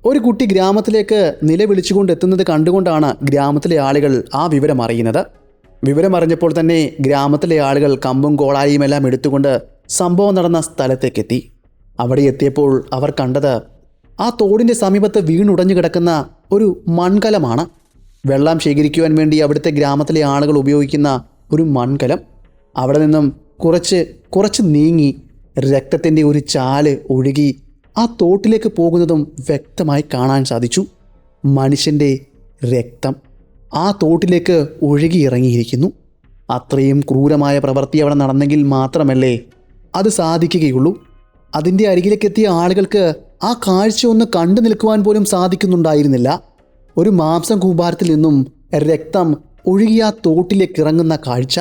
ഒരു കുട്ടി ഗ്രാമത്തിലേക്ക് നിലവിളിച്ചുകൊണ്ടെത്തുന്നത് കണ്ടുകൊണ്ടാണ് ഗ്രാമത്തിലെ ആളുകൾ ആ വിവരം അറിയുന്നത്. വിവരമറിഞ്ഞപ്പോൾ തന്നെ ഗ്രാമത്തിലെ ആളുകൾ കമ്പും കോളാരിയുമെല്ലാം എടുത്തുകൊണ്ട് സംഭവം നടന്ന സ്ഥലത്തേക്കെത്തി. അവിടെ എത്തിയപ്പോൾ അവർ കണ്ടത് ആ തോടിൻ്റെ സമീപത്ത് വീണുടഞ്ഞു കിടക്കുന്ന ഒരു മൺകലമാണ്. വെള്ളം ശേഖരിക്കുവാൻ വേണ്ടി അവിടുത്തെ ഗ്രാമത്തിലെ ആളുകൾ ഉപയോഗിക്കുന്ന ഒരു മൺകലം. അവിടെ നിന്നും കുറച്ച് നീങ്ങി രക്തത്തിൻ്റെ ഒരു ചാല് ഒഴുകി ആ തോട്ടിലേക്ക് പോകുന്നതും വ്യക്തമായി കാണാൻ സാധിച്ചു. മനുഷ്യൻ്റെ രക്തം ആ തോട്ടിലേക്ക് ഒഴുകിയിറങ്ങിയിരിക്കുന്നു. അത്രയും ക്രൂരമായ പ്രവൃത്തി അവിടെ നടന്നെങ്കിൽ മാത്രമല്ലേ അത് സാധിക്കുകയുള്ളൂ. അതിൻ്റെ അരികിലേക്കെത്തിയ ആളുകൾക്ക് ആ കാഴ്ച ഒന്ന് കണ്ടു നിൽക്കുവാൻ പോലും സാധിക്കുന്നുണ്ടായിരുന്നില്ല. ഒരു മാംസം കൂമ്പാരത്തിൽ നിന്നും രക്തം ഒഴുകിയ ആ തോട്ടിലേക്ക് ഇറങ്ങുന്ന കാഴ്ച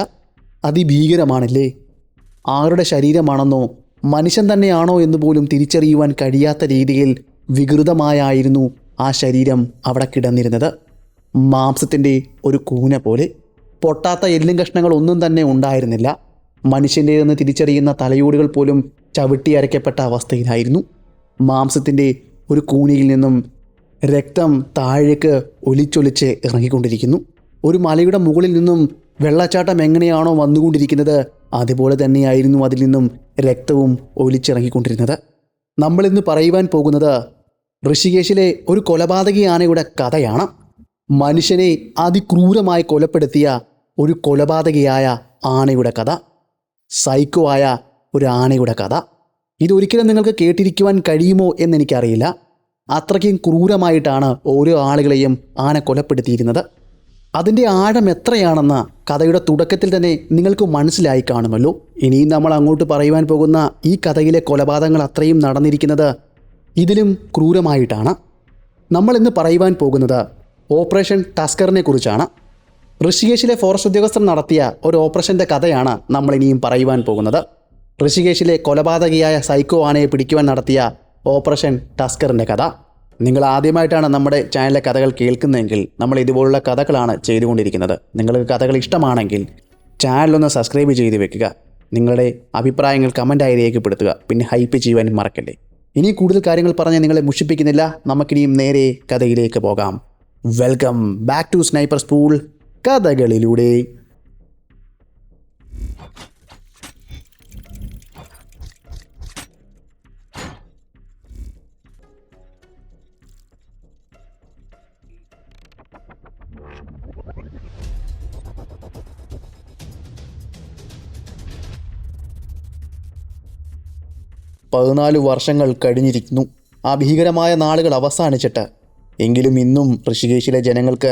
അതിഭീകരമാണല്ലേ. ആരുടെ ശരീരമാണെന്നോ മനുഷ്യൻ തന്നെയാണോ എന്ന് പോലും തിരിച്ചറിയുവാൻ കഴിയാത്ത രീതിയിൽ വികൃതമായായിരുന്നു ആ ശരീരം അവിടെ കിടന്നിരുന്നത്. മാംസത്തിൻ്റെ ഒരു കൂന പോലെ. പൊട്ടാത്ത എല്ലും കഷ്ണങ്ങളൊന്നും തന്നെ ഉണ്ടായിരുന്നില്ല. മനുഷ്യൻ്റേതെന്ന് തിരിച്ചറിയുന്ന തലയോടുകൾ പോലും ചവിട്ടി അരയ്ക്കപ്പെട്ട അവസ്ഥയിലായിരുന്നു. മാംസത്തിൻ്റെ ഒരു കൂനിയിൽ നിന്നും രക്തം താഴേക്ക് ഒലിച്ചൊലിച്ച് ഇറങ്ങിക്കൊണ്ടിരിക്കുന്നു. ഒരു മലയുടെ മുകളിൽ നിന്നും വെള്ളച്ചാട്ടം എങ്ങനെയാണോ വന്നുകൊണ്ടിരിക്കുന്നത് അതുപോലെ തന്നെയായിരുന്നു അതിൽ നിന്നും രക്തവും ഒലിച്ചിറങ്ങിക്കൊണ്ടിരുന്നത്. നമ്മളിന്ന് പറയുവാൻ പോകുന്നത് ഋഷികേശിലെ ഒരു കൊലപാതകി ആനയുടെ കഥയാണ്. മനുഷ്യനെ അതിക്രൂരമായി കൊലപ്പെടുത്തിയ ഒരു കൊലപാതകിയായ ആനയുടെ കഥ. സൈക്കോ ആയ ഒരു ആനയുടെ കഥ. ഇതൊരിക്കലും നിങ്ങൾക്ക് കേട്ടിരിക്കുവാൻ കഴിയുമോ എന്നെനിക്കറിയില്ല. അത്രയ്ക്കും ക്രൂരമായിട്ടാണ് ഓരോ ആളുകളെയും ആന കൊലപ്പെടുത്തിയിരുന്നത്. അതിൻ്റെ ആഴം എത്രയാണെന്ന് കഥയുടെ തുടക്കത്തിൽ തന്നെ നിങ്ങൾക്ക് മനസ്സിലായി കാണുമല്ലോ. ഇനിയും നമ്മൾ അങ്ങോട്ട് പറയുവാൻ പോകുന്ന ഈ കഥയിലെ കൊലപാതകങ്ങൾ അത്രയും നടന്നിരിക്കുന്നത് ഇതിലും ക്രൂരമായിട്ടാണ്. നമ്മൾ ഇന്ന് പറയുവാൻ പോകുന്നത് ഓപ്പറേഷൻ ടസ്കറിനെ കുറിച്ചാണ്. ഋഷികേശിലെ ഫോറസ്റ്റ് ഉദ്യോഗസ്ഥർ നടത്തിയ ഒരു ഓപ്പറേഷൻ്റെ കഥയാണ് നമ്മൾ ഇനിയും പറയുവാൻ പോകുന്നത്. ഋഷികേശിലെ കൊലപാതകിയായ സൈക്കോ ആനയെ പിടിക്കുവാൻ നടത്തിയ ഓപ്പറേഷൻ ടസ്കറിൻ്റെ കഥ. നിങ്ങൾ ആദ്യമായിട്ടാണ് നമ്മുടെ ചാനലിലെ കഥകൾ കേൾക്കുന്നതെങ്കിൽ നമ്മൾ ഇതുപോലുള്ള കഥകളാണ് ചെയ്തുകൊണ്ടിരിക്കുന്നത്. നിങ്ങൾക്ക് കഥകൾ ഇഷ്ടമാണെങ്കിൽ ചാനലൊന്ന് സബ്സ്ക്രൈബ് ചെയ്ത് വെക്കുക. നിങ്ങളുടെ അഭിപ്രായങ്ങൾ കമൻറ്റായി രേഖപ്പെടുത്തുക. പിന്നെ ഹൈപ്പ് ചെയ്യുവാനും മറക്കല്ലേ. ഇനി കൂടുതൽ കാര്യങ്ങൾ പറഞ്ഞ് നിങ്ങളെ മുഷിപ്പിക്കുന്നില്ല. നമുക്കിനിയും നേരെ കഥയിലേക്ക് പോകാം. Welcome back to sniper school കഥകളിലൂടെ. പതിനാല് വർഷങ്ങൾ കഴിഞ്ഞിരിക്കുന്നു ആ ഭീകരമായ നാളുകൾ അവസാനിച്ചിട്ട്. എങ്കിലും ഇന്നും ഋഷികേശിലെ ജനങ്ങൾക്ക്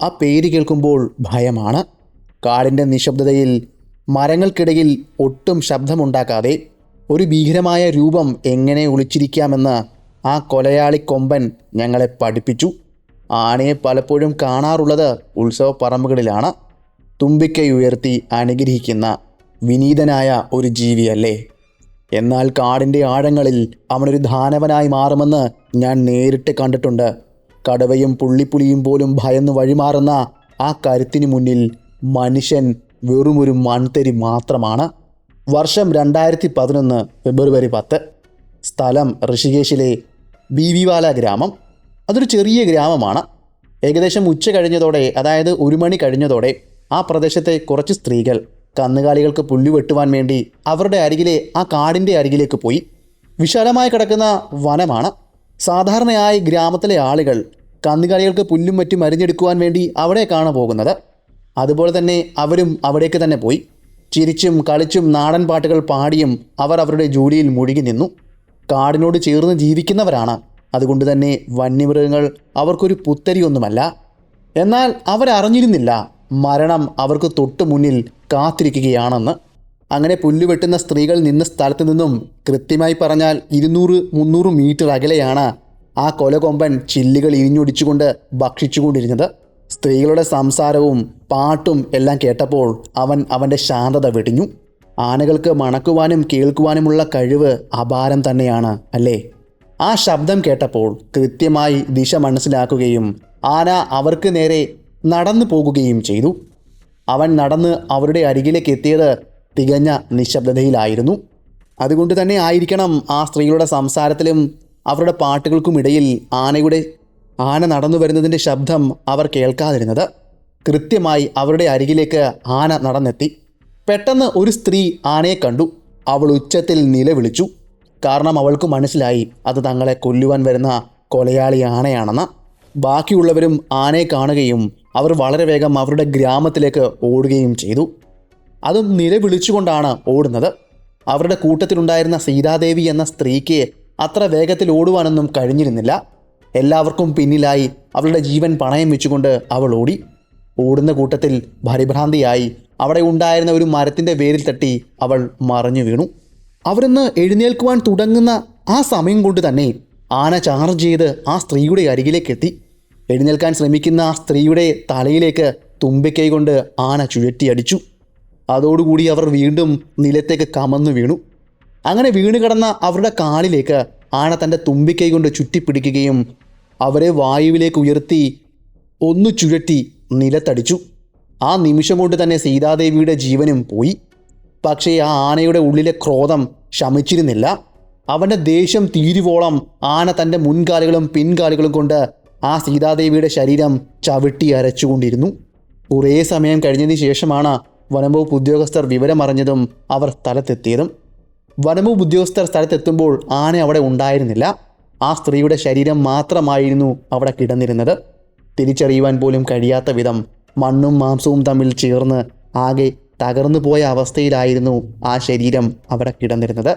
ആ പേര് കേൾക്കുമ്പോൾ ഭയമാണ്. കാടിൻ്റെ നിശബ്ദതയിൽ മരങ്ങൾക്കിടയിൽ ഒട്ടും ശബ്ദമുണ്ടാക്കാതെ ഒരു ഭീകരമായ രൂപം എങ്ങനെ ഒളിച്ചിരിക്കാമെന്ന് ആ കൊലയാളി കൊമ്പൻ ഞങ്ങളെ പഠിപ്പിച്ചു. ആനയെ പലപ്പോഴും കാണാറുള്ളത് ഉത്സവ പറമ്പുകളിലാണ്. തുമ്പിക്കൈ അനുഗ്രഹിക്കുന്ന വിനീതനായ ഒരു ജീവിയല്ലേ. എന്നാൽ കാടിൻ്റെ ആഴങ്ങളിൽ അവനൊരു ദാനവനായി മാറുമെന്ന് ഞാൻ നേരിട്ട് കണ്ടിട്ടുണ്ട്. കടുവയും പുള്ളിപ്പുലിയും പോലും ഭയന്ന് വഴിമാറുന്ന ആ കരുത്തിന് മുന്നിൽ മനുഷ്യൻ വെറുമൊരു മൺതരി മാത്രമാണ്. വർഷം 2011 ഫെബ്രുവരി 10. സ്ഥലം ഋഷികേശിലെ ബീവിവാല ഗ്രാമം. അതൊരു ചെറിയ ഗ്രാമമാണ്. ഏകദേശം ഉച്ച കഴിഞ്ഞതോടെ, അതായത് 1 മണി കഴിഞ്ഞതോടെ ആ പ്രദേശത്തെ കുറച്ച് സ്ത്രീകൾ കന്നുകാലികൾക്ക് പുല്ല് വെട്ടുവാൻ വേണ്ടി അവരുടെ അരികിലെ ആ കാടിൻ്റെ അരികിലേക്ക് പോയി. വിശാലമായി കിടക്കുന്ന വനമാണ്. സാധാരണയായി ഗ്രാമത്തിലെ ആളുകൾ കന്നുകാലികൾക്ക് പുല്ലും മറ്റും അരിഞ്ഞെടുക്കുവാൻ വേണ്ടി അവിടേക്കാണ് പോകുന്നത്. അതുപോലെ തന്നെ അവരും അവിടേക്ക് തന്നെ പോയി. ചിരിച്ചും കളിച്ചും നാടൻ പാട്ടുകൾ പാടിയും അവർ അവരുടെ ജോലിയിൽ മുഴുകി നിന്നു. കാടിനോട് ചേർന്ന് ജീവിക്കുന്നവരാണ്. അതുകൊണ്ട് തന്നെ വന്യമൃഗങ്ങൾ അവർക്കൊരു പുത്തരിയൊന്നുമല്ല. എന്നാൽ അവരറിഞ്ഞിരുന്നില്ല മരണം അവർക്ക് തൊട്ടു മുന്നിൽ കാത്തിരിക്കുകയാണെന്ന്. അങ്ങനെ പുല്ലുവെട്ടുന്ന സ്ത്രീകൾ നിന്ന സ്ഥലത്തു നിന്നും കൃത്യമായി പറഞ്ഞാൽ 200-300 മീറ്റർ അകലെയാണ് ആ കൊലകൊമ്പൻ ചില്ലുകൾ ഇരിഞ്ഞൊടിച്ചുകൊണ്ട് ഭക്ഷിച്ചുകൊണ്ടിരുന്നത്. സ്ത്രീകളുടെ സംസാരവും പാട്ടും എല്ലാം കേട്ടപ്പോൾ അവൻ്റെ ശാന്തത വെടിഞ്ഞു. ആനകൾക്ക് മണക്കുവാനും കേൾക്കുവാനുമുള്ള കഴിവ് അപാരം തന്നെയാണ് അല്ലേ. ആ ശബ്ദം കേട്ടപ്പോൾ കൃത്യമായി ദിശ മനസ്സിലാക്കുകയും ആന അവർക്ക് നേരെ നടന്നു പോകുകയും ചെയ്തു. അവൻ നടന്ന് അവരുടെ അരികിലേക്ക് എത്തിയത് തികഞ്ഞ നിശബ്ദതയിലായിരുന്നു. അതുകൊണ്ട് തന്നെ ആയിരിക്കണം ആ സ്ത്രീകളുടെ സംസാരത്തിലും അവരുടെ പാട്ടുകൾക്കുമിടയിൽ ആന നടന്നു വരുന്നതിൻ്റെ ശബ്ദം അവർ കേൾക്കാതിരുന്നത്. കൃത്യമായി അവരുടെ അരികിലേക്ക് ആന നടന്നെത്തി. പെട്ടെന്ന് ഒരു സ്ത്രീ ആനയെ കണ്ടു. അവൾ ഉച്ചത്തിൽ നിലവിളിച്ചു. കാരണം അവൾക്ക് മനസ്സിലായി അത് തങ്ങളെ കൊല്ലുവാൻ വരുന്ന കൊലയാളി ആനയാണെന്ന്. ബാക്കിയുള്ളവരും ആനയെ കാണുകയും അവർ വളരെ വേഗം അവരുടെ ഗ്രാമത്തിലേക്ക് ഓടുകയും ചെയ്തു. അതും നിലവിളിച്ചുകൊണ്ടാണ് ഓടുന്നത്. അവരുടെ കൂട്ടത്തിലുണ്ടായിരുന്ന സീതാദേവി എന്ന സ്ത്രീക്ക് അത്ര വേഗത്തിൽ ഓടുവാനൊന്നും കഴിഞ്ഞിരുന്നില്ല. എല്ലാവർക്കും പിന്നിലായി അവളുടെ ജീവൻ പണയം വെച്ചുകൊണ്ട് അവൾ ഓടി. ഓടുന്ന കൂട്ടത്തിൽ പരിഭ്രാന്തിയായി അവിടെ ഉണ്ടായിരുന്ന ഒരു മരത്തിൻ്റെ വേരിൽ തട്ടി അവൾ മറിഞ്ഞു വീണു. അവരൊന്ന് എഴുന്നേൽക്കുവാൻ തുടങ്ങുന്ന ആ സമയം കൊണ്ട് തന്നെ ആന ചാർജ് ചെയ്ത് ആ സ്ത്രീയുടെ അരികിലേക്ക് എത്തി. എഴുന്നേൽക്കാൻ ശ്രമിക്കുന്ന ആ സ്ത്രീയുടെ തലയിലേക്ക് തുമ്പിക്കൈ കൊണ്ട് ആന ചുഴറ്റിയടിച്ചു. അതോടുകൂടി അവർ വീണ്ടും നിലത്തേക്ക് കമന്നു വീണു. അങ്ങനെ വീണ് കിടന്ന അവരുടെ കാലിലേക്ക് ആന തൻ്റെ തുമ്പിക്കൈ കൊണ്ട് ചുറ്റിപ്പിടിക്കുകയും അവരെ വായുവിലേക്ക് ഉയർത്തി ഒന്ന് ചുഴറ്റി നിലത്തടിച്ചു. ആ നിമിഷം കൊണ്ട് തന്നെ സീതാദേവിയുടെ ജീവനും പോയി. പക്ഷേ ആ ആനയുടെ ഉള്ളിലെ ക്രോധം ശമിച്ചിരുന്നില്ല. അവൻ്റെ ദേഷ്യം തീരുവോളം ആന തൻ്റെ മുൻകാലുകളും പിൻകാലുകളും കൊണ്ട് ആ സീതാദേവിയുടെ ശരീരം ചവിട്ടി അരച്ചുകൊണ്ടിരുന്നു. കുറേ സമയം കഴിഞ്ഞതിന് ശേഷമാണ് വനംവകുപ്പ് ഉദ്യോഗസ്ഥർ വിവരമറിഞ്ഞതും അവർ സ്ഥലത്തെത്തിയതും. വനംവകുപ്പ് ഉദ്യോഗസ്ഥർ സ്ഥലത്തെത്തുമ്പോൾ ആന അവിടെ ഉണ്ടായിരുന്നില്ല. ആ സ്ത്രീയുടെ ശരീരം മാത്രമായിരുന്നു അവിടെ കിടന്നിരുന്നത്. തിരിച്ചറിയുവാൻ പോലും കഴിയാത്ത വിധം മണ്ണും മാംസവും തമ്മിൽ ചേർന്ന് ആകെ തകർന്നു പോയ അവസ്ഥയിലായിരുന്നു ആ ശരീരം അവിടെ കിടന്നിരുന്നത്.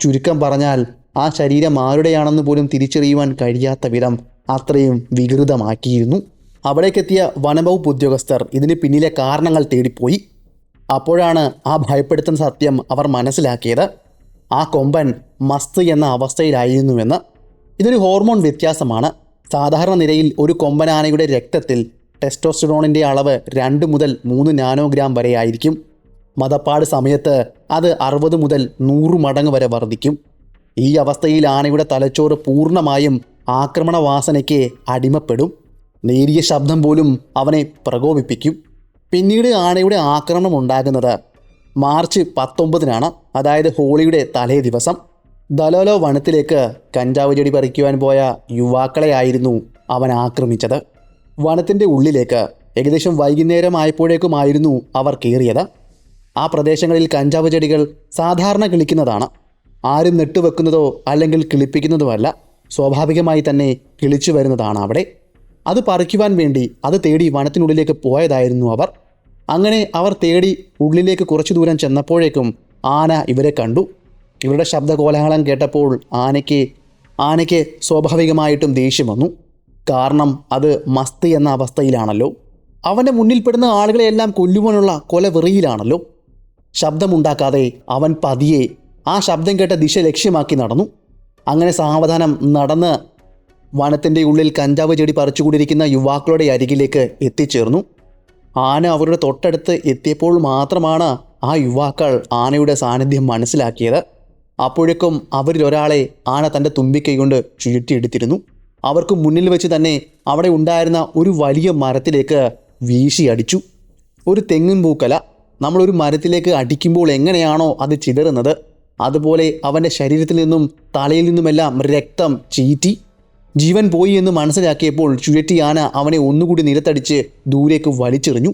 ചുരുക്കം പറഞ്ഞാൽ ആ ശരീരം ആരുടെയാണെന്ന് പോലും തിരിച്ചറിയുവാൻ കഴിയാത്ത വിധം അത്രയും വികൃതമാക്കിയിരുന്നു. അവിടേക്കെത്തിയ വനംവകുപ്പ് ഉദ്യോഗസ്ഥർ ഇതിന് പിന്നിലെ കാരണങ്ങൾ തേടിപ്പോയി. അപ്പോഴാണ് ആ ഭയപ്പെടുത്തുന്ന സത്യം അവർ മനസ്സിലാക്കിയത്. ആ കൊമ്പൻ മസ്ത് എന്ന അവസ്ഥയിലായിരുന്നുവെന്ന്. ഇതൊരു ഹോർമോൺ വ്യത്യാസമാണ്. സാധാരണ നിലയിൽ ഒരു കൊമ്പനാനയുടെ രക്തത്തിൽ ടെസ്റ്റോസ്റ്ററോണിൻ്റെ അളവ് 2 മുതൽ 3 നാനോഗ്രാം വരെ ആയിരിക്കും. മദപ്പാട് സമയത്ത് അത് 60 മുതൽ 100 മടങ്ങ് വരെ വർദ്ധിക്കും. ഈ അവസ്ഥയിൽ ആനയുടെ തലച്ചോറ് പൂർണ്ണമായും ആക്രമണവാസനയ്ക്ക് അടിമപ്പെടും. നേരിയ ശബ്ദം പോലും അവനെ പ്രകോപിപ്പിക്കും. പിന്നീട് ആനയുടെ ആക്രമണം ഉണ്ടാകുന്നത് മാർച്ച് 19-നാണ്. അതായത് ഹോളിയുടെ തലേ ദിവസം. ദലോലോ വനത്തിലേക്ക് കഞ്ചാവ് ചെടി പറിക്കുവാൻ പോയ യുവാക്കളെയായിരുന്നു അവൻ ആക്രമിച്ചത്. വനത്തിൻ്റെ ഉള്ളിലേക്ക് ഏകദേശം വൈകുന്നേരം ആയപ്പോഴേക്കുമായിരുന്നു അവർ കയറിയത്. ആ പ്രദേശങ്ങളിൽ കഞ്ചാവ് ചെടികൾ സാധാരണ കിളിക്കുന്നതാണ്. ആരും നെട്ടുവെക്കുന്നതോ അല്ലെങ്കിൽ കിളിപ്പിക്കുന്നതുമല്ല. സ്വാഭാവികമായി തന്നെ കിളിച്ചു വരുന്നതാണ് അവിടെ. അത് പറിക്കുവാൻ വേണ്ടി അത് തേടി വനത്തിനുള്ളിലേക്ക് പോയതായിരുന്നു അവർ. അങ്ങനെ അവർ തേടി ഉള്ളിലേക്ക് കുറച്ചു ദൂരം ചെന്നപ്പോഴേക്കും ആന ഇവരെ കണ്ടു. ഇവരുടെ ശബ്ദകോലാഹലം കേട്ടപ്പോൾ ആനയ്ക്ക് സ്വാഭാവികമായിട്ടും ദേഷ്യം വന്നു. കാരണം അത് മസ്ത് എന്ന അവസ്ഥയിലാണല്ലോ. അവൻ്റെ മുന്നിൽപ്പെടുന്ന ആളുകളെയെല്ലാം കൊല്ലുവാനുള്ള കൊലവെറിയിലാണല്ലോ. ശബ്ദമുണ്ടാക്കാതെ അവൻ പതിയെ ആ ശബ്ദം കേട്ട ദിശ ലക്ഷ്യമാക്കി നടന്നു. അങ്ങനെ സാവധാനം നടന്ന് വനത്തിൻ്റെ ഉള്ളിൽ കഞ്ചാവ് ചെടി പറിച്ചുകൊണ്ടിരിക്കുന്ന യുവാക്കളുടെ അരികിലേക്ക് എത്തിച്ചേർന്നു. ആന അവരുടെ തൊട്ടടുത്ത് എത്തിയപ്പോൾ മാത്രമാണ് ആ യുവാക്കൾ ആനയുടെ സാന്നിധ്യം മനസ്സിലാക്കിയത്. അപ്പോഴേക്കും അവരിൽ ഒരാളെ ആന തൻ്റെ തുമ്പിക്കൈ കൊണ്ട് ചുഴറ്റിയെടുത്തിരുന്നു. അവർക്ക് മുന്നിൽ വെച്ച് തന്നെ അവിടെ ഉണ്ടായിരുന്ന ഒരു വലിയ മരത്തിലേക്ക് വീശിയടിച്ചു. ഒരു തെങ്ങിൻ പൂക്കല നമ്മളൊരു മരത്തിലേക്ക് അടിക്കുമ്പോൾ എങ്ങനെയാണോ അത് ചിതറുന്നത്, അതുപോലെ അവൻ്റെ ശരീരത്തിൽ നിന്നും തലയിൽ നിന്നുമെല്ലാം രക്തം ചീറ്റി. ജീവൻ പോയി എന്ന് മനസ്സിലാക്കിയപ്പോൾ ചുഴറ്റി ആന അവനെ ഒന്നുകൂടി നിലത്തടിച്ച് ദൂരേക്ക് വലിച്ചെറിഞ്ഞു.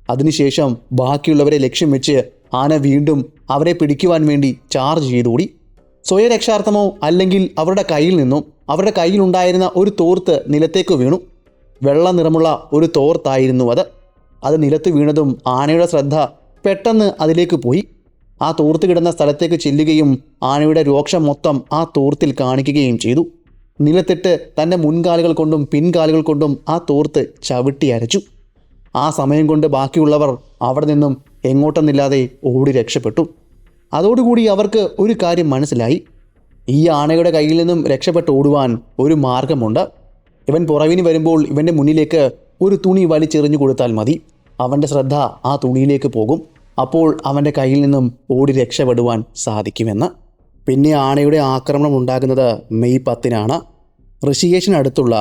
അതിനുശേഷം ബാക്കിയുള്ളവരെ ലക്ഷ്യം വെച്ച് ആന വീണ്ടും അവരെ പിടിക്കുവാൻ വേണ്ടി ചാർജ് ചെയ്തോടി. സ്വയരക്ഷാർത്ഥമോ അല്ലെങ്കിൽ അവരുടെ കയ്യിൽ നിന്നും അവരുടെ കയ്യിലുണ്ടായിരുന്ന ഒരു തോർത്ത് നിലത്തേക്ക് വീണു. വെള്ള നിറമുള്ള ഒരു തോർത്തായിരുന്നു അത്. അത് നിലത്ത് വീണതും ആനയുടെ ശ്രദ്ധ പെട്ടെന്ന് അതിലേക്ക് പോയി. ആ തോർത്ത് കിടന്ന സ്ഥലത്തേക്ക് ചെല്ലുകയും ആനയുടെ രോക്ഷം മൊത്തം ആ തോർത്തിൽ കാണിക്കുകയും ചെയ്തു. നിലത്തിട്ട് തൻ്റെ മുൻകാലുകൾ കൊണ്ടും പിൻകാലുകൾ കൊണ്ടും ആ തോർത്ത് ചവിട്ടി അരച്ചു. ആ സമയം കൊണ്ട് ബാക്കിയുള്ളവർ അവിടെ നിന്നും എങ്ങോട്ടെന്നില്ലാതെ ഓടി രക്ഷപ്പെട്ടു. അതോടുകൂടി അവർക്ക് ഒരു കാര്യം മനസ്സിലായി. ഈ ആനയുടെ കയ്യിൽ നിന്നും രക്ഷപ്പെട്ട് ഓടുവാൻ ഒരു മാർഗമുണ്ട്. ഇവൻ പുറവിന് വരുമ്പോൾ ഇവൻ്റെ മുന്നിലേക്ക് ഒരു തുണി വലിച്ചെറിഞ്ഞു കൊടുത്താൽ മതി. അവൻ്റെ ശ്രദ്ധ ആ തുണിയിലേക്ക് പോകും. അപ്പോൾ അവൻ്റെ കയ്യിൽ നിന്നും ഓടി രക്ഷപ്പെടുവാൻ സാധിക്കുമെന്ന്. പിന്നെ ആനയുടെ ആക്രമണം ഉണ്ടാകുന്നത് മെയ് 10-നാണ്. ഋഷികേശിനടുത്തുള്ള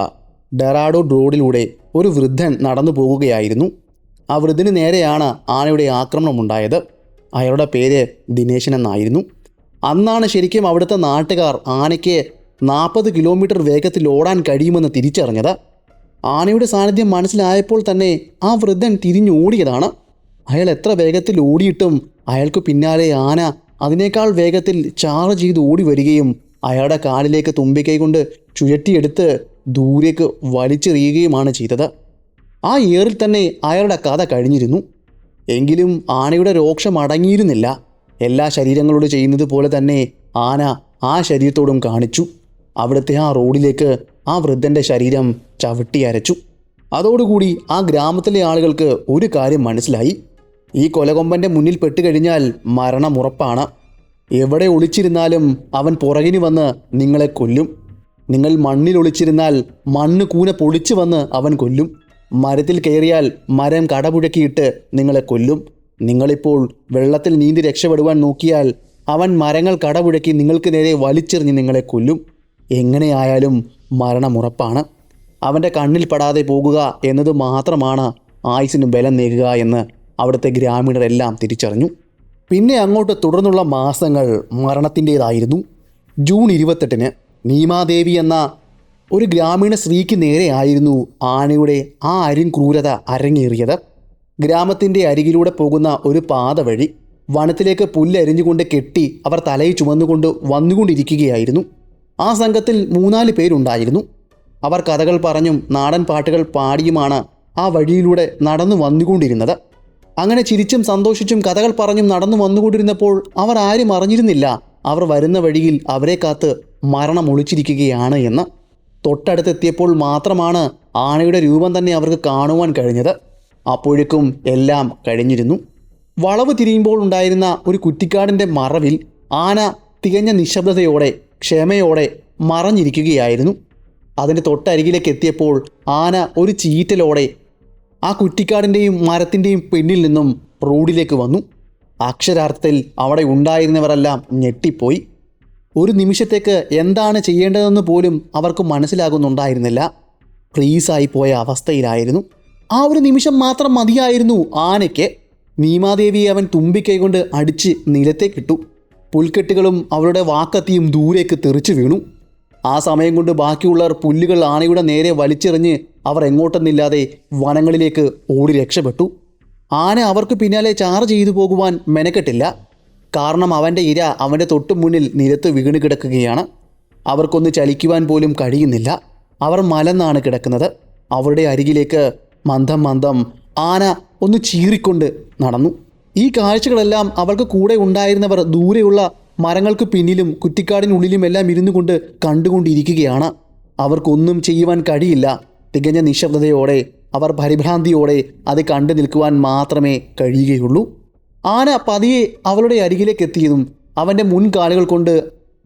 ഡെറാഡോ റോഡിലൂടെ ഒരു വൃദ്ധൻ നടന്നു പോകുകയായിരുന്നു. ആ വൃദ്ധന് നേരെയാണ് ആനയുടെ ആക്രമണം ഉണ്ടായത്. അയാളുടെ പേര് ദിനേശൻ എന്നായിരുന്നു. അന്നാണ് ശരിക്കും അവിടുത്തെ നാട്ടുകാർ ആനയ്ക്ക് 40 കിലോമീറ്റർ വേഗത്തിൽ ഓടാൻ കഴിയുമെന്ന് തിരിച്ചറിഞ്ഞത്. ആനയുടെ സാന്നിധ്യം മനസ്സിലായപ്പോൾ തന്നെ ആ വൃദ്ധൻ തിരിഞ്ഞോടിയതാണ്. അയാൾ എത്ര വേഗത്തിൽ ഓടിയിട്ടും അയാൾക്ക് പിന്നാലെ ആന അതിനേക്കാൾ വേഗത്തിൽ ചാർജ് ചെയ്ത് ഓടി വരികയും അയാളുടെ കാലിലേക്ക് തുമ്പിക്കൈ കൊണ്ട് ചുഴറ്റിയെടുത്ത് ദൂരേക്ക് വലിച്ചെറിയുകയുമാണ് ചെയ്തത്. ആ ഏറിൽ തന്നെ അയാളുടെ കഥ കഴിഞ്ഞിരുന്നു. എങ്കിലും ആനയുടെ രോക്ഷം അടങ്ങിയിരുന്നില്ല. എല്ലാ ശരീരങ്ങളോട് ചെയ്യുന്നത് പോലെ തന്നെ ആന ആ ശരീരത്തോടും കാണിച്ചു. അവിടുത്തെ ആ റോഡിലേക്ക് ആ വൃദ്ധൻ്റെ ശരീരം ചവിട്ടി അരച്ചു. അതോടുകൂടി ആ ഗ്രാമത്തിലെ ആളുകൾക്ക് ഒരു കാര്യം മനസ്സിലായി: ഈ കൊലകൊമ്പൻ്റെ മുന്നിൽ പെട്ടുകഴിഞ്ഞാൽ മരണമുറപ്പാണ്. എവിടെ ഒളിച്ചിരുന്നാലും അവൻ പുറകിന് വന്ന് നിങ്ങളെ കൊല്ലും. നിങ്ങൾ മണ്ണിൽ ഒളിച്ചിരുന്നാൽ മണ്ണ് കൂന പൊളിച്ചു വന്ന് അവൻ കൊല്ലും. മരത്തിൽ കയറിയാൽ മരം കടപുഴക്കിയിട്ട് നിങ്ങളെ കൊല്ലും. നിങ്ങളിപ്പോൾ വെള്ളത്തിൽ നീന്തി രക്ഷപ്പെടുവാൻ നോക്കിയാൽ അവൻ മരങ്ങൾ കടപുഴക്കി നിങ്ങൾക്ക് നേരെ വലിച്ചെറിഞ്ഞ് നിങ്ങളെ കൊല്ലും. എങ്ങനെയായാലും മരണമുറപ്പാണ്. അവൻ്റെ കണ്ണിൽ പെടാതെ പോകുക എന്നത് മാത്രമാണ് ആയുസിന് ബലം നേകുക എന്ന് അവിടുത്തെ ഗ്രാമീണരെല്ലാം തിരിച്ചറിഞ്ഞു. പിന്നെ അങ്ങോട്ട് തുടർന്നുള്ള മാസങ്ങൾ മരണത്തിൻ്റേതായിരുന്നു. ജൂൺ 28 നീമാദേവി എന്ന ഒരു ഗ്രാമീണ സ്ത്രീക്ക് നേരെയായിരുന്നു ആനയുടെ ആ ക്രൂരത അരങ്ങേറിയത്. ഗ്രാമത്തിൻ്റെ അരികിലൂടെ പോകുന്ന ഒരു പാത വഴി വനത്തിലേക്ക് പുല്ലരിഞ്ഞുകൊണ്ട് കെട്ടി അവർ തലയിൽ ചുമന്നുകൊണ്ട് വന്നുകൊണ്ടിരിക്കുകയായിരുന്നു. ആ സംഘത്തിൽ 3-4 പേരുണ്ടായിരുന്നു. അവർ കഥകൾ പറഞ്ഞും നാടൻ പാട്ടുകൾ പാടിയുമാണ് ആ വഴിയിലൂടെ നടന്നു വന്നുകൊണ്ടിരുന്നത്. അങ്ങനെ ചിരിച്ചും സന്തോഷിച്ചും കഥകൾ പറഞ്ഞും നടന്നു വന്നുകൊണ്ടിരുന്നപ്പോൾ അവർ ആരും അറിഞ്ഞിരുന്നില്ല അവർ വരുന്ന വഴിയിൽ അവരെ കാത്ത് മരണം ഒളിച്ചിരിക്കുകയാണ് എന്ന്. തൊട്ടടുത്തെത്തിയപ്പോൾ മാത്രമാണ് ആനയുടെ രൂപം തന്നെ അവർക്ക് കാണുവാൻ കഴിഞ്ഞത്. അപ്പോഴേക്കും എല്ലാം കഴിഞ്ഞിരുന്നു. വളവ് തിരിയുമ്പോൾ ഉണ്ടായിരുന്ന ഒരു കുറ്റിക്കാടിൻ്റെ മറവിൽ ആന തികഞ്ഞ നിശബ്ദതയോടെ ക്ഷമയോടെ മറഞ്ഞിരിക്കുകയായിരുന്നു. അതിൻ്റെ തൊട്ടരികിലേക്ക് എത്തിയപ്പോൾ ആന ഒരു ചീറ്റലോടെ ആ കുറ്റിക്കാടിൻ്റെയും മരത്തിൻ്റെയും പിന്നിൽ നിന്നും റോഡിലേക്ക് വന്നു. അക്ഷരാർത്ഥത്തിൽ അവിടെ ഉണ്ടായിരുന്നവരെല്ലാം ഞെട്ടിപ്പോയി. ഒരു നിമിഷത്തേക്ക് എന്താണ് ചെയ്യേണ്ടതെന്ന് പോലും അവർക്ക് മനസ്സിലാകുന്നുണ്ടായിരുന്നില്ല. ഫ്രീസായി പോയ അവസ്ഥയിലായിരുന്നു. ആ ഒരു നിമിഷം മാത്രം മതിയായിരുന്നു ആനയ്ക്ക്. നീമാദേവിയെ അവൻ തുമ്പിക്കൈ കൊണ്ട് അടിച്ച് നിലത്തേക്കിട്ടു. പുൽക്കെട്ടുകളും അവരുടെ വാക്കത്തിയും ദൂരേക്ക് തെറിച്ചു വീണു. ആ സമയം കൊണ്ട് ബാക്കിയുള്ളവർ പുല്ലുകൾ ആനയുടെ നേരെ വലിച്ചെറിഞ്ഞ് അവർ എങ്ങോട്ടെന്നില്ലാതെ വനങ്ങളിലേക്ക് ഓടി രക്ഷപ്പെട്ടു. ആന അവർക്ക് പിന്നാലെ ചാർജ് ചെയ്തു പോകുവാൻ മെനക്കെട്ടില്ല. കാരണം അവൻ്റെ ഇര അവൻ്റെ തൊട്ടു മുന്നിൽ നിരത്ത് വീണ് കിടക്കുകയാണ്. അവർക്കൊന്ന് ചലിക്കുവാൻ പോലും കഴിയുന്നില്ല. അവർ മലന്നാണ് കിടക്കുന്നത്. അവരുടെ അരികിലേക്ക് മന്ദം മന്ദം ആന ഒന്ന് ചീറിക്കൊണ്ട് നടന്നു. ഈ കാഴ്ചകളെല്ലാം അവൾക്ക് കൂടെ ഉണ്ടായിരുന്നവർ ദൂരെയുള്ള മരങ്ങൾക്ക് പിന്നിലും കുറ്റിക്കാടിനുള്ളിലുമെല്ലാം ഇരുന്നു കൊണ്ട് കണ്ടുകൊണ്ടിരിക്കുകയാണ്. അവർക്കൊന്നും ചെയ്യുവാൻ കഴിയില്ല. തികഞ്ഞ നിശബ്ദതയോടെ അവർ പരിഭ്രാന്തിയോടെ അത് കണ്ടു നിൽക്കുവാൻ മാത്രമേ കഴിയുകയുള്ളൂ. ആന പതിയെ അവളുടെ അരികിലേക്ക് എത്തിയതും അവൻ്റെ മുൻകാലുകൾ കൊണ്ട്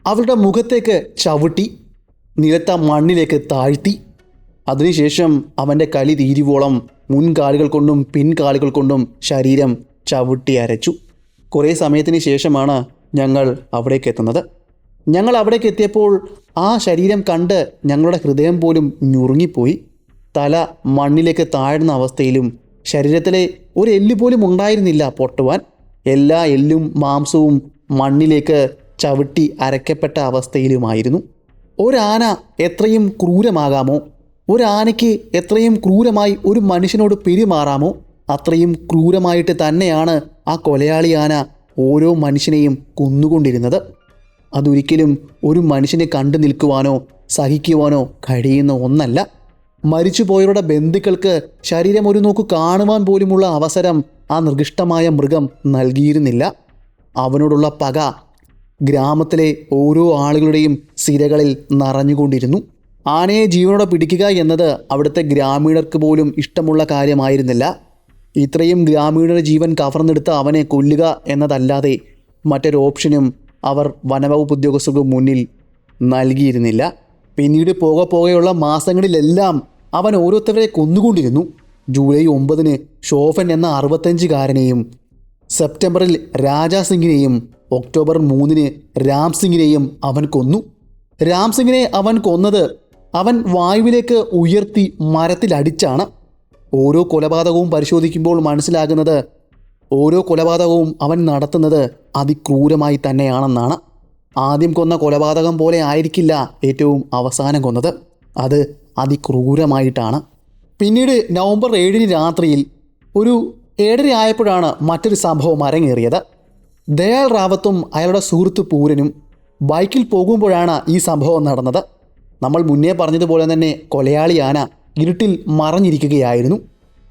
അവളുടെ മുഖത്തേക്ക് ചവിട്ടി നിലത്ത മണ്ണിലേക്ക് താഴ്ത്തി. അതിനുശേഷം അവൻ്റെ കലി തീരുവോളം മുൻകാലുകൾ കൊണ്ടും പിൻകാലുകൾ കൊണ്ടും ശരീരം ചവിട്ടി അരച്ചു. കുറേ സമയത്തിന് ശേഷമാണ് ഞങ്ങൾ അവിടേക്ക് എത്തുന്നത്. ഞങ്ങൾ അവിടേക്ക് എത്തിയപ്പോൾ ആ ശരീരം കണ്ട് ഞങ്ങളുടെ ഹൃദയം പോലും ഞുറുങ്ങിപ്പോയി. തല മണ്ണിലേക്ക് താഴ്ന്ന അവസ്ഥയിലും ശരീരത്തിലെ ഒരു എല്ല് പോലും ഉണ്ടായിരുന്നില്ല പൊട്ടുവാൻ. എല്ലാ എല്ലും മാംസവും മണ്ണിലേക്ക് ചവിട്ടി അരയ്ക്കപ്പെട്ട അവസ്ഥയിലുമായിരുന്നു. ഒരാന എത്രയും ക്രൂരമാകാമോ, ഒരാനയ്ക്ക് എത്രയും ക്രൂരമായി ഒരു മനുഷ്യനോട് പെരുമാറാമോ അത്രയും ക്രൂരമായിട്ട് തന്നെയാണ് ആ കൊലയാളി ആന ഓരോ മനുഷ്യനെയും കൊന്നുകൊണ്ടിരുന്നത്. അതൊരിക്കലും ഒരു മനുഷ്യനെ കണ്ടു നിൽക്കുവാനോ സഹിക്കുവാനോ കഴിയുന്ന ഒന്നല്ല. മരിച്ചുപോയവരുടെ ബന്ധുക്കൾക്ക് ശരീരം ഒരു നോക്ക് കാണുവാൻ പോലുമുള്ള അവസരം ആ നിർദിഷ്ടമായ മൃഗം നൽകിയിരുന്നില്ല. അവനോടുള്ള പക ഗ്രാമത്തിലെ ഓരോ ആളുകളുടെയും സിരകളിൽ നിറഞ്ഞുകൊണ്ടിരുന്നു. ആനയെ ജീവനോടെ പിടിക്കുക എന്നത് അവിടുത്തെ ഗ്രാമീണർക്ക് പോലും ഇഷ്ടമുള്ള കാര്യമായിരുന്നില്ല. ഇത്രയും ഗ്രാമീണരുടെ ജീവൻ കവർന്നെടുത്ത അവനെ കൊല്ലുക എന്നതല്ലാതെ മറ്റൊരു ഓപ്ഷനും അവർ വനവകുപ്പ് ഉദ്യോഗസ്ഥർക്ക് മുന്നിൽ നൽകിയിരുന്നില്ല. പിന്നീട് പോകെയുള്ള മാസങ്ങളിലെല്ലാം അവൻ ഓരോരുത്തരെ കൊന്നുകൊണ്ടിരുന്നു. ജൂലൈ 9 ഷോഫൻ എന്ന 65-കാരനെയും, സെപ്റ്റംബറിൽ രാജാ സിംഗിനെയും, ഒക്ടോബർ 3 രാം സിംഗിനെയും അവൻ കൊന്നു. രാം സിംഗിനെ അവൻ കൊന്നത് അവൻ വായുവിലേക്ക് ഉയർത്തി മരത്തിലടിച്ചാണ്. ഓരോ കൊലപാതകവും പരിശോധിക്കുമ്പോൾ മനസ്സിലാകുന്നത് ഓരോ കൊലപാതകവും അവൻ നടത്തുന്നത് അതിക്രൂരമായി തന്നെയാണെന്നാണ്. ആദ്യം കൊന്ന കൊലപാതകം പോലെ ആയിരിക്കില്ല ഏറ്റവും അവസാനം കൊന്നത്. അത് അതിക്രൂരമായിട്ടാണ്. പിന്നീട് നവംബർ 7 രാത്രിയിൽ ഒരു 7:30 ആയപ്പോഴാണ് മറ്റൊരു സംഭവം അരങ്ങേറിയത്. ദയാൽ റാവത്തും അയാളുടെ സുഹൃത്ത് പൂരനും ബൈക്കിൽ പോകുമ്പോഴാണ് ഈ സംഭവം നടന്നത്. നമ്മൾ മുന്നേ പറഞ്ഞതുപോലെ തന്നെ കൊലയാളി ആന ഇരുട്ടിൽ മറഞ്ഞിരിക്കുകയായിരുന്നു.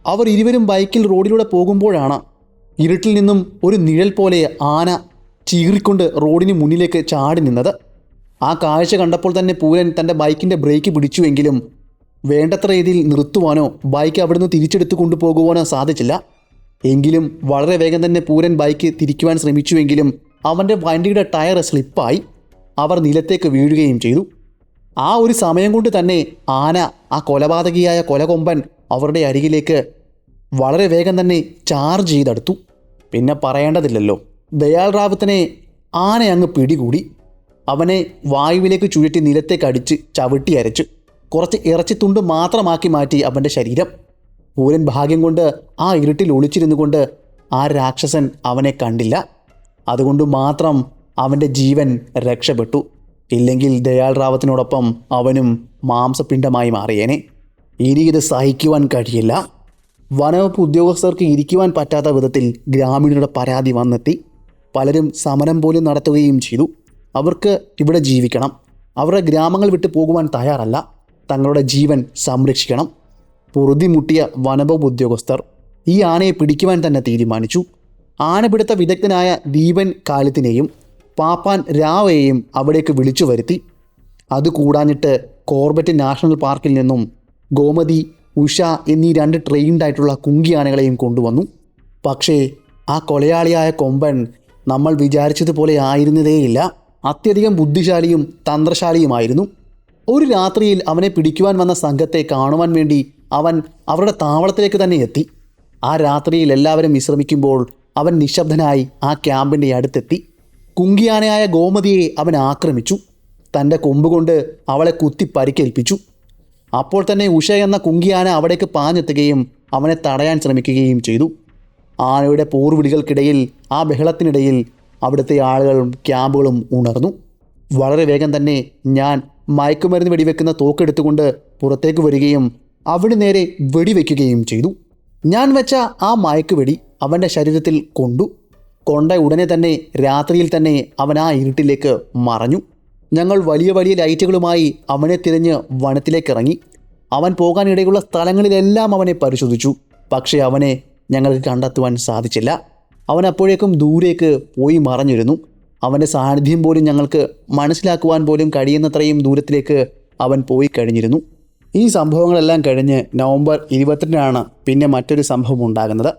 അവർ ഇരുവരും ബൈക്കിൽ റോഡിലൂടെ പോകുമ്പോഴാണ് ഇരുട്ടിൽ നിന്നും ഒരു നിഴൽ പോലെ ആന ചീറിക്കൊണ്ട് റോഡിന് മുന്നിലേക്ക് ചാടി നിന്നത്. ആ കാഴ്ച കണ്ടപ്പോൾ തന്നെ പൂരൻ തൻ്റെ ബൈക്കിൻ്റെ ബ്രേക്ക് പിടിച്ചുവെങ്കിലും വേണ്ടത്ര രീതിയിൽ നിർത്തുവാനോ ബൈക്ക് അവിടുന്ന് തിരിച്ചെടുത്ത് കൊണ്ടുപോകുവാനോ സാധിച്ചില്ല. എങ്കിലും വളരെ വേഗം തന്നെ പൂരൻ ബൈക്ക് തിരിക്കുവാൻ ശ്രമിച്ചുവെങ്കിലും അവൻ്റെ വണ്ടിയുടെ ടയർ സ്ലിപ്പായി അവർ നിലത്തേക്ക് വീഴുകയും ചെയ്തു. ആ ഒരു സമയം കൊണ്ട് തന്നെ ആന, ആ കൊലപാതകിയായ കൊലകൊമ്പൻ, അവരുടെ അരികിലേക്ക് വളരെ വേഗം തന്നെ ചാർജ് ചെയ്തെടുത്തു. പിന്നെ പറയേണ്ടതില്ലല്ലോ, ദയാൽ റാവത്തിനെ ആന അങ്ങ് പിടികൂടി. അവനെ വായുവിലേക്ക് ചുഴറ്റി നിലത്തേക്ക് അടിച്ച് ചവിട്ടി അരച്ച് കുറച്ച് ഇറച്ചിത്തുണ്ട് മാത്രമാക്കി മാറ്റി അവൻ്റെ ശരീരം. പൂരൻ ഭാഗ്യം കൊണ്ട് ആ ഇരുട്ടിൽ ഒളിച്ചിരുന്നു കൊണ്ട് ആ രാക്ഷസൻ അവനെ കണ്ടില്ല. അതുകൊണ്ട് മാത്രം അവൻ്റെ ജീവൻ രക്ഷപ്പെട്ടു. ഇല്ലെങ്കിൽ ദയാൽ റാവത്തിനോടൊപ്പം അവനും മാംസപിണ്ഡമായി മാറിയേനെ. ഇനി ഇത് സഹിക്കുവാൻ കഴിയില്ല. വനവകുപ്പ് ഉദ്യോഗസ്ഥർക്ക് ഇരിക്കുവാൻ പറ്റാത്ത വിധത്തിൽ ഗ്രാമീണരുടെ പരാതി വന്നെത്തി. പലരും സമരം പോലും നടത്തുകയും ചെയ്തു. അവർക്ക് ഇവിടെ ജീവിക്കണം, അവരുടെ ഗ്രാമങ്ങൾ വിട്ടു പോകുവാൻ തയ്യാറല്ല, തങ്ങളുടെ ജീവൻ സംരക്ഷിക്കണം. പൊറുതിമുട്ടിയ വനവകുപ്പ് ഉദ്യോഗസ്ഥർ ഈ ആനയെ പിടിക്കുവാൻ തന്നെ തീരുമാനിച്ചു. ആനപിടുത്ത വിദഗ്ധനായ ദീപൻ കാലിത്തിനെയും പാപ്പാൻ രാവയെയും അവിടേക്ക് വിളിച്ചു വരുത്തി. അതുകൂടാഞ്ഞിട്ട് കോർബറ്റ് നാഷണൽ പാർക്കിൽ നിന്നും ഗോമതി, ഉഷ എന്നീ 2 ട്രെയിൻഡായിട്ടുള്ള കുങ്കിയാനകളെയും കൊണ്ടുവന്നു. പക്ഷേ ആ കൊലയാളിയായ കൊമ്പൻ നമ്മൾ വിചാരിച്ചതുപോലെ ആയിരുന്നതേയില്ല. അത്യധികം ബുദ്ധിശാലിയും തന്ത്രശാലിയുമായിരുന്നു. ഒരു രാത്രിയിൽ അവനെ പിടിക്കുവാൻ വന്ന സംഘത്തെ കാണുവാൻ വേണ്ടി അവൻ അവരുടെ താവളത്തിലേക്ക് തന്നെ എത്തി. ആ രാത്രിയിൽ എല്ലാവരും വിശ്രമിക്കുമ്പോൾ അവൻ നിശബ്ദനായി ആ ക്യാമ്പിൻ്റെ അടുത്തെത്തി. കുങ്കിയാനയായ ഗോമതിയെ അവൻ ആക്രമിച്ചു. തൻ്റെ കൊമ്പുകൊണ്ട് അവളെ കുത്തി പരിക്കേൽപ്പിച്ചു. അപ്പോൾ തന്നെ ഉഷ എന്ന കുങ്കിയാന അവിടേക്ക് പാഞ്ഞെത്തുകയും അവനെ തടയാൻ ശ്രമിക്കുകയും ചെയ്തു. ആനയുടെ പോർവിളികൾക്കിടയിൽ, ആ ബഹളത്തിനിടയിൽ അവിടുത്തെ ആളുകളും ക്യാമ്പുകളും ഉണർന്നു. വളരെ വേഗം തന്നെ ഞാൻ മയക്കുമരുന്ന് വെടിവെക്കുന്ന തോക്കെടുത്തുകൊണ്ട് പുറത്തേക്ക് വരികയും അവിടെ നേരെ വെടിവെക്കുകയും ചെയ്തു. ഞാൻ വെച്ച ആ മയക്കുവെടി അവൻ്റെ ശരീരത്തിൽ കൊണ്ട ഉടനെ തന്നെ രാത്രിയിൽ തന്നെ അവൻ ആ ഇരുട്ടിലേക്ക് മറഞ്ഞു. ഞങ്ങൾ വലിയ വലിയ ലൈറ്റുകളുമായി അവനെ തിരഞ്ഞ് വനത്തിലേക്കിറങ്ങി. അവൻ പോകാനിടയുള്ള സ്ഥലങ്ങളിലെല്ലാം അവനെ പരിശോധിച്ചു. പക്ഷേ അവനെ ഞങ്ങൾക്ക് കണ്ടെത്തുവാൻ സാധിച്ചില്ല. അവൻ അപ്പോഴേക്കും ദൂരേക്ക് പോയി മറഞ്ഞിരുന്നു. അവൻ്റെ സാന്നിധ്യം പോലും ഞങ്ങൾക്ക് മനസ്സിലാക്കുവാൻ പോലും കഴിയുന്നത്രയും ദൂരത്തിലേക്ക് അവൻ പോയി കഴിഞ്ഞിരുന്നു. ഈ സംഭവങ്ങളെല്ലാം കഴിഞ്ഞ് നവംബർ 22 പിന്നെ മറ്റൊരു സംഭവം ഉണ്ടാകുന്നത്.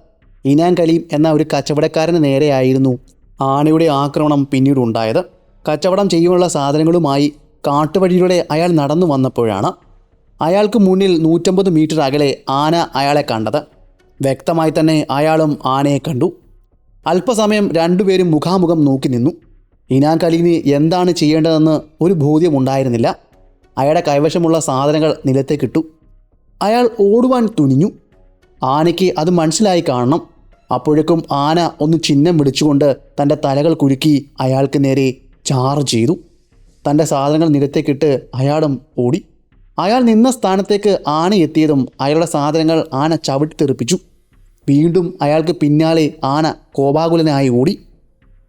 ഇനാം കലീം എന്ന ഒരു കച്ചവടക്കാരന് നേരെയായിരുന്നു ആനയുടെ ആക്രമണം പിന്നീട് ഉണ്ടായത്. കച്ചവടം ചെയ്യുവാനുള്ള സാധനങ്ങളുമായി കാട്ടുവഴിയിലൂടെ അയാൾ നടന്നു വന്നപ്പോഴാണ് അയാൾക്ക് മുന്നിൽ 150 മീറ്റർ അകലെ ആന അയാളെ കണ്ടത്. വ്യക്തമായി തന്നെ അയാളും ആനയെ കണ്ടു. അല്പസമയം രണ്ടുപേരും മുഖാമുഖം നോക്കി നിന്നു. ഇനാം കലീമിന് എന്താണ് ചെയ്യേണ്ടതെന്ന് ഒരു ബോധ്യമുണ്ടായിരുന്നില്ല. അയാളുടെ കൈവശമുള്ള സാധനങ്ങൾ നിലത്തേക്കിട്ടു. അയാൾ ഓടുവാൻ തുനിഞ്ഞു. ആനയ്ക്ക് അത് മനസ്സിലായി കാണണം. അപ്പോഴേക്കും ആന ഒന്ന് ചിഹ്നം വിളിച്ചുകൊണ്ട് തൻ്റെ തലകൾ കുലുക്കി അയാൾക്ക് നേരെ ചാർജ് ചെയ്തു. തൻ്റെ സാധനങ്ങൾ നിലത്തേക്കിട്ട് അയാളും ഓടി. അയാൾ നിന്ന സ്ഥാനത്തേക്ക് ആന എത്തിയതും അയാളുടെ സാധനങ്ങൾ ആന ചവിട്ടി തെറിപ്പിച്ചു. വീണ്ടും അയാൾക്ക് പിന്നാലെ ആന കോപാകുലനായി ഓടി.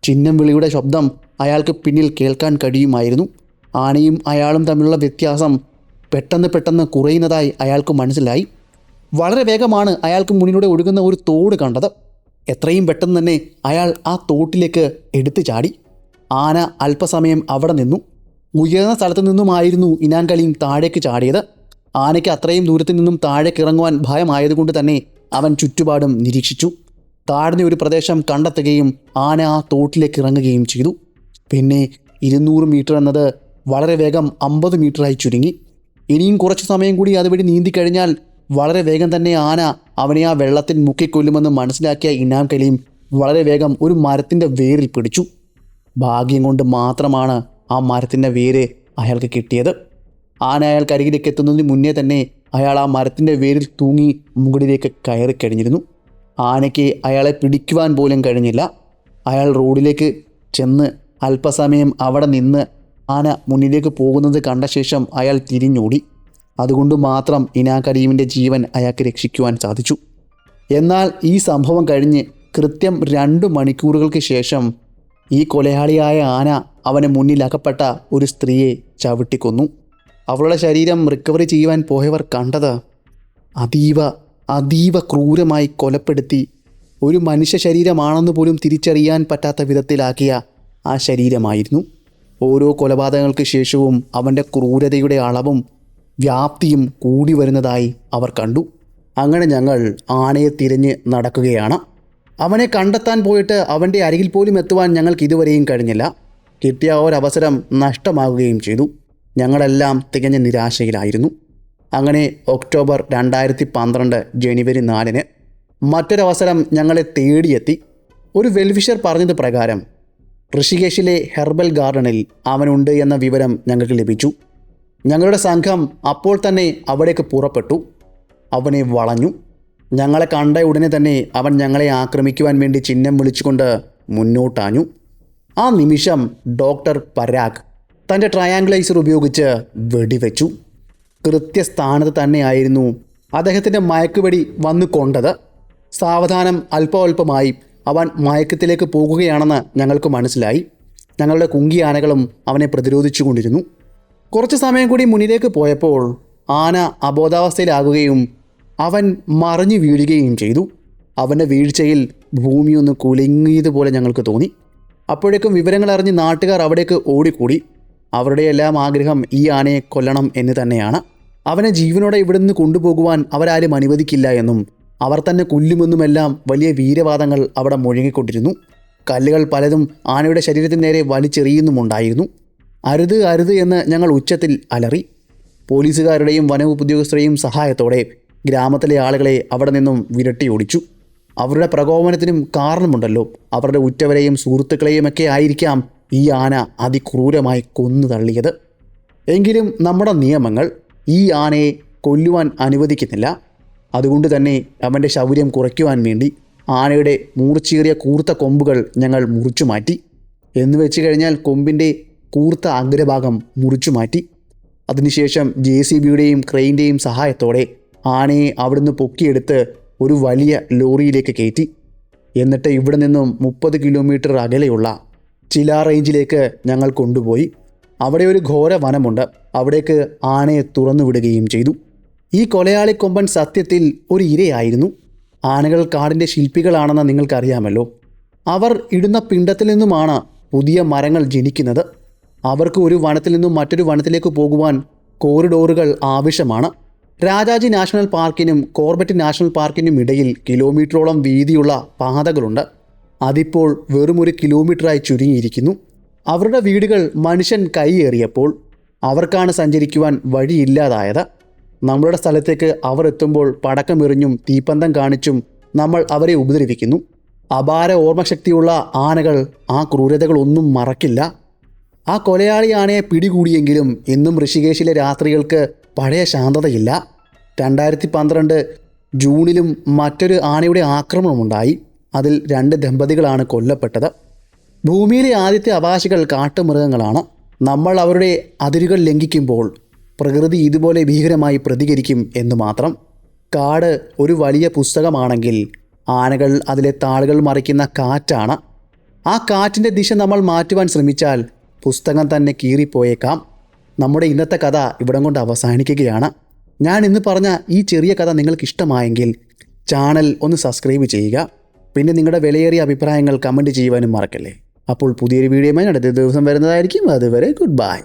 ചിഹ്നം വിളിയുടെ ശബ്ദം അയാൾക്ക് പിന്നിൽ കേൾക്കാൻ കഴിയുമായിരുന്നു. ആനയും അയാളും തമ്മിലുള്ള വ്യത്യാസം പെട്ടെന്ന് കുറയുന്നതായി അയാൾക്ക് മനസ്സിലായി. വളരെ വേഗമാണ് അയാൾക്ക് മുന്നിലൂടെ ഒഴുകുന്ന ഒരു തോട് കണ്ടത്. എത്രയും പെട്ടെന്ന് തന്നെ അയാൾ ആ തോട്ടിലേക്ക് എടുത്തു ചാടി. ആന അല്പസമയം അവിടെ നിന്നു. ഉയർന്ന സ്ഥലത്തു നിന്നുമായിരുന്നു ഇനാം കലീം താഴേക്ക് ചാടിയത്. ആനയ്ക്ക് അത്രയും ദൂരത്തു നിന്നും താഴേക്ക് ഇറങ്ങുവാൻ ഭയമായതുകൊണ്ട് തന്നെ അവൻ ചുറ്റുപാടും നിരീക്ഷിച്ചു. താഴ്ന്ന ഒരു പ്രദേശം കണ്ടെത്തുകയും ആന ആ തോട്ടിലേക്ക് ഇറങ്ങുകയും ചെയ്തു. പിന്നെ 200 മീറ്റർ എന്നത് വളരെ വേഗം 50 മീറ്ററായി ചുരുങ്ങി. ഇനിയും കുറച്ച് സമയം കൂടി അതുവഴി നീന്തിക്കഴിഞ്ഞാൽ വളരെ വേഗം തന്നെ ആന അവനെ ആ വെള്ളത്തിൽ മുക്കിക്കൊല്ലുമെന്ന് മനസ്സിലാക്കിയ ഇനാം കലീം വളരെ വേഗം ഒരു മരത്തിൻ്റെ വേരിൽ പിടിച്ചു. ഭാഗ്യം കൊണ്ട് മാത്രമാണ് ആ മരത്തിൻ്റെ വേര് അയാൾക്ക് കിട്ടിയത്. ആന അയാൾക്ക് അരികിലേക്ക് എത്തുന്നതിന് മുന്നേ തന്നെ അയാൾ ആ മരത്തിൻ്റെ വേരിൽ തൂങ്ങി മുകളിലേക്ക് കയറി കഴിഞ്ഞിരുന്നു. ആനയ്ക്ക് അയാളെ പിടിക്കുവാൻ പോലും കഴിഞ്ഞില്ല. അയാൾ റോഡിലേക്ക് ചെന്ന് അല്പസമയം അവിടെ നിന്ന് ആന മുന്നിലേക്ക് പോകുന്നത് കണ്ട ശേഷം അയാൾ തിരിഞ്ഞോടി. അതുകൊണ്ട് മാത്രം ഇനാ കരീമിൻ്റെ ജീവൻ അയാൾക്ക് രക്ഷിക്കുവാൻ സാധിച്ചു. എന്നാൽ ഈ സംഭവം കഴിഞ്ഞ് കൃത്യം 2 മണിക്കൂറുകൾക്ക് ശേഷം ഈ കൊലയാളിയായ ആന അവന് മുന്നിൽ അകപ്പെട്ട ഒരു സ്ത്രീയെ ചവിട്ടിക്കൊന്നു. അവളുടെ ശരീരം റിക്കവറി ചെയ്യുവാൻ പോയവർ കണ്ടത് അതീവ ക്രൂരമായി കൊലപ്പെടുത്തി ഒരു മനുഷ്യ ശരീരമാണെന്ന് പോലും തിരിച്ചറിയാൻ പറ്റാത്ത വിധത്തിലാക്കിയ ആ ശരീരമായിരുന്നു. ഓരോ കൊലപാതകങ്ങൾക്ക് ശേഷവും അവൻ്റെ ക്രൂരതയുടെ അളവും വ്യാപ്തിയും കൂടി വരുന്നതായി അവർ കണ്ടു. അങ്ങനെ ഞങ്ങൾ ആനയെ തിരഞ്ഞ് നടക്കുകയാണ്. അവനെ കണ്ടെത്താൻ പോയിട്ട് അവൻ്റെ അരികിൽ പോലും എത്തുവാൻ ഞങ്ങൾക്ക് ഇതുവരെയും കഴിഞ്ഞില്ല. കിട്ടിയ ഒരവസരം നഷ്ടമാകുകയും ചെയ്തു. ഞങ്ങളെല്ലാം തികഞ്ഞ നിരാശയിലായിരുന്നു. അങ്ങനെ ഒക്ടോബർ 2012 ജനുവരി 4 മറ്റൊരവസരം ഞങ്ങളെ തേടിയെത്തി. ഒരു വെൽവിഷർ പറഞ്ഞത് പ്രകാരം ഋഷികേശിലെ ഹെർബൽ ഗാർഡനിൽ അവനുണ്ട് എന്ന വിവരം ഞങ്ങൾക്ക് ലഭിച്ചു. ഞങ്ങളുടെ സംഘം അപ്പോൾ തന്നെ അവിടേക്ക് പുറപ്പെട്ടു. അവനെ വളഞ്ഞു. ഞങ്ങളെ കണ്ട ഉടനെ തന്നെ അവൻ ഞങ്ങളെ ആക്രമിക്കുവാൻ വേണ്ടി ചിഹ്നം വിളിച്ചുകൊണ്ട് മുന്നോട്ടാഞ്ഞു. ആ നിമിഷം ഡോക്ടർ പരാഗ് തൻ്റെ ട്രയാങ്കുലൈസർ ഉപയോഗിച്ച് വെടിവെച്ചു. കൃത്യസ്ഥാനത്ത് തന്നെയായിരുന്നു അദ്ദേഹത്തിൻ്റെ മയക്കുവെടി വന്നു കൊണ്ടത്. സാവധാനം അല്പമായി അവൻ മയക്കത്തിലേക്ക് പോകുകയാണെന്ന് ഞങ്ങൾക്ക് മനസ്സിലായി. ഞങ്ങളുടെ കുങ്കിയ ആനകളും അവനെ പ്രതിരോധിച്ചു കൊണ്ടിരുന്നു. കുറച്ച് സമയം കൂടി മുന്നിലേക്ക് പോയപ്പോൾ ആന അബോധാവസ്ഥയിലാകുകയും അവൻ മറിഞ്ഞു വീഴുകയും ചെയ്തു. അവൻ്റെ വീഴ്ചയിൽ ഭൂമിയൊന്ന് കുലുങ്ങിയതുപോലെ ഞങ്ങൾക്ക് തോന്നി. അപ്പോഴേക്കും വിവരങ്ങൾ അറിഞ്ഞ് നാട്ടുകാർ അവിടേക്ക് ഓടിക്കൂടി. അവരുടെ എല്ലാം ആഗ്രഹം ഈ ആനയെ കൊല്ലണം എന്ന് തന്നെയാണ്. അവനെ ജീവനോടെ ഇവിടെ നിന്ന് കൊണ്ടുപോകുവാൻ അവരാരും അനുവദിക്കില്ല എന്നും അവർ തന്നെ കൊല്ലുമെന്നുമെല്ലാം വലിയ വീരവാദങ്ങൾ അവിടെ മുഴങ്ങിക്കൊണ്ടിരുന്നു. കല്ലുകൾ പലതും ആനയുടെ ശരീരത്തിന് നേരെ വലിച്ചെറിയുന്നുമുണ്ടായിരുന്നു. അരുത് അരുത് എന്ന് ഞങ്ങൾ ഉച്ചത്തിൽ അലറി. പോലീസുകാരുടെയും വനോദ്യോഗസ്ഥരുടെയും സഹായത്തോടെ ഗ്രാമത്തിലെ ആളുകളെ അവിടെ നിന്നും വിരട്ടി ഓടിച്ചു. അവരുടെ പ്രകോപനത്തിനും കാരണമുണ്ടല്ലോ. അവരുടെ ഉറ്റവരെയും സുഹൃത്തുക്കളെയുമൊക്കെ ആയിരിക്കാം ഈ ആന അതിക്രൂരമായി കൊന്നു തള്ളിയത്. എങ്കിലും നമ്മുടെ നിയമങ്ങൾ ഈ ആനയെ കൊല്ലുവാൻ അനുവദിക്കുന്നില്ല. അതുകൊണ്ട് തന്നെ അവൻ്റെ ശൗര്യം കുറയ്ക്കുവാൻ വേണ്ടി ആനയുടെ മൂർച്ചയേറിയ കൂർത്ത കൊമ്പുകൾ ഞങ്ങൾ മുറിച്ചു മാറ്റി. എന്ന് വെച്ച് കഴിഞ്ഞാൽ കൊമ്പിൻ്റെ കൂർത്ത അഗ്രഭാഗം മുറിച്ചു മാറ്റി. അതിനുശേഷം JCBയുടെയും ക്രെയിൻ്റെയും സഹായത്തോടെ ആനയെ അവിടുന്ന് പൊക്കിയെടുത്ത് ഒരു വലിയ ലോറിയിലേക്ക് കയറ്റി. എന്നിട്ട് ഇവിടെ നിന്നും 30 കിലോമീറ്റർ അകലെയുള്ള ചില റേഞ്ചിലേക്ക് ഞങ്ങൾ കൊണ്ടുപോയി. അവിടെ ഒരു ഘോര വനമുണ്ട്. അവിടേക്ക് ആനയെ തുറന്നു വിടുകയും ചെയ്തു. ഈ കൊലയാളി കൊമ്പൻ സത്യത്തിൽ ഒരു ഇരയായിരുന്നു. ആനകൾ കാടിൻ്റെ ശില്പികളാണെന്ന് നിങ്ങൾക്കറിയാമല്ലോ. അവർ ഇടുന്ന പിണ്ടത്തിൽ നിന്നുമാണ് പുതിയ മരങ്ങൾ ജനിക്കുന്നത്. അവർക്ക് ഒരു വനത്തിൽ നിന്നും മറ്റൊരു വനത്തിലേക്ക് പോകുവാൻ കോറിഡോറുകൾ ആവശ്യമാണ്. രാജാജി നാഷണൽ പാർക്കിനും കോർബറ്റ് നാഷണൽ പാർക്കിനും ഇടയിൽ കിലോമീറ്ററോളം വീതിയുള്ള പാതകളുണ്ട്. അതിപ്പോൾ വെറും 1 കിലോമീറ്ററായി ചുരുങ്ങിയിരിക്കുന്നു. അവരുടെ വീടുകൾ മനുഷ്യൻ കൈയേറിയപ്പോൾ അവർക്കാണ് സഞ്ചരിക്കുവാൻ വഴിയില്ലാതായത്. നമ്മളുടെ സ്ഥലത്തേക്ക് അവർ എത്തുമ്പോൾ പടക്കമെറിഞ്ഞും തീപ്പന്തം കാണിച്ചും നമ്മൾ അവരെ ഉപദ്രവിക്കുന്നു. അപാര ഓർമ്മശക്തിയുള്ള ആനകൾ ആ ക്രൂരതകളൊന്നും മറക്കില്ല. ആ കൊലയാളി ആനയെ പിടികൂടിയെങ്കിലും ഇന്നും ഋഷികേശിലെ രാത്രികൾക്ക് പഴയ ശാന്തതയില്ല. 2012 ജൂണിലും മറ്റൊരു ആനയുടെ ആക്രമണമുണ്ടായി. അതിൽ 2 ദമ്പതികളാണ് കൊല്ലപ്പെട്ടത്. ഭൂമിയിലെ ആദ്യത്തെ അവകാശികൾ കാട്ടുമൃഗങ്ങളാണ്. നമ്മൾ അവരുടെ അതിരുകൾ ലംഘിക്കുമ്പോൾ പ്രകൃതി ഇതുപോലെ ഭീകരമായി പ്രതികരിക്കും എന്ന് മാത്രം. കാട് ഒരു വലിയ പുസ്തകമാണെങ്കിൽ ആനകൾ അതിലെ താളുകൾ മറിക്കുന്ന കാറ്റാണ്. ആ കാറ്റിൻ്റെ ദിശ നമ്മൾ മാറ്റുവാൻ ശ്രമിച്ചാൽ പുസ്തകം തന്നെ കീറിപ്പോയേക്കാം. നമ്മുടെ ഇന്നത്തെ കഥ ഇവിടം കൊണ്ട് അവസാനിക്കുകയാണ്. ഞാൻ ഇന്ന് പറഞ്ഞ ഈ ചെറിയ കഥ നിങ്ങൾക്ക് ഇഷ്ടമായെങ്കിൽ ചാനൽ ഒന്ന് സബ്സ്ക്രൈബ് ചെയ്യുക. പിന്നെ നിങ്ങളുടെ വിലയേറിയ അഭിപ്രായങ്ങൾ കമൻറ്റ് ചെയ്യുവാനും മറക്കല്ലേ. അപ്പോൾ പുതിയൊരു വീഡിയോയുമായി അടുത്ത ദിവസം വരുന്നതായിരിക്കും. അതുവരെ ഗുഡ് ബൈ.